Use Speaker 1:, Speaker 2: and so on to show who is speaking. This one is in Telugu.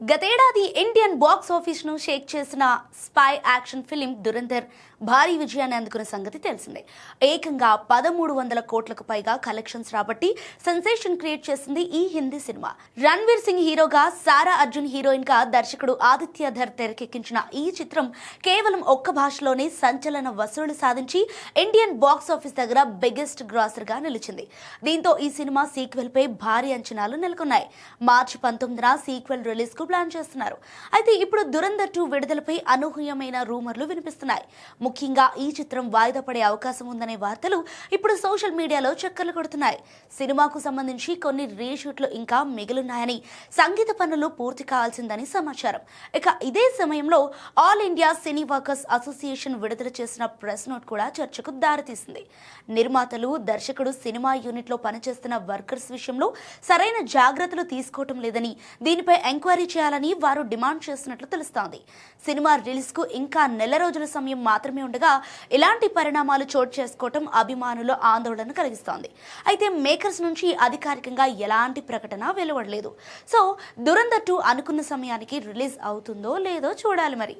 Speaker 1: గతేడాది ఇండియన్ బాక్స్ ఆఫీస్ ను షేక్ చేసిన స్పై యాక్షన్ ఫిలిం దురంధర్ భారీ విజయాన్ని అందుకున్న సంగతి తెలిసిందే. ఏకంగా 1300 కోట్లకు పైగా కలెక్షన్స్ రాబట్టి సెన్సేషన్ క్రియేట్ చేసింది ఈ హిందీ సినిమా. రణ్వీర్ సింగ్ హీరోగా, సారా అర్జున్ హీరోయిన్ గా దర్శకుడు ఆదిత్య ధర్ తెరకెక్కించిన ఈ చిత్రం కేవలం ఒక్క భాషలోనే సంచలన వసూళ్లు సాధించి ఇండియన్ బాక్స్ ఆఫీస్ దగ్గర బిగ్గెస్ట్ గ్రాసర్ గా నిలిచింది. దీంతో ఈ సినిమా సీక్వెల్ పై భారీ అంచనాలు నెలకొన్నాయి. మార్చి 19న సీక్వెల్ రిలీజ్ కు ప్లాన్ చేస్తున్నారు. అయితే ఇప్పుడు దురంధర్ 2 విడుదలపై అనూహ్యమైన రూమర్లు వినిపిస్తున్నాయి. ముఖ్యంగా ఈ చిత్రం వాయిదా పడే అవకాశం ఉందనే వార్తలు ఇప్పుడు సోషల్ మీడియాలో చక్కర్లు కొడుతున్నాయి. సినిమాకు సంబంధించి కొన్ని రీషూట్లు ఇంకా మిగిలిన్నాయని, సంగీత పనులు పూర్తి కావాల్సిందని సమాచారం. ఇక ఇదే సమయంలో ఆల్ ఇండియా సినీ వర్కర్స్ అసోసియేషన్ విడుదల చేసిన ప్రెస్ నోట్ కూడా చర్చకు దారితీసింది. నిర్మాతలు, దర్శకుడు సినిమా యూనిట్ లో పనిచేస్తున్న వర్కర్స్ విషయంలో సరైన జాగ్రత్తలు తీసుకోవటం లేదని, దీనిపై ఎంక్వైరీ చేయాలని వారు డిమాండ్ చేస్తున్నట్లు తెలుస్తోంది. సినిమా రిలీజ్ కు ఇంకా నెల రోజుల సమయం మాత్రమే ఉండగా ఇలాంటి పరిణామాలు చోటు చేసుకోవటం అభిమానులు ఆందోళన కలిగిస్తోంది. అయితే మేకర్స్ నుంచి అధికారికంగా ఎలాంటి ప్రకటన వెలువడలేదు. సో దురంధర్ 2 అనుకున్న సమయానికి రిలీజ్ అవుతుందో లేదో చూడాలి మరి.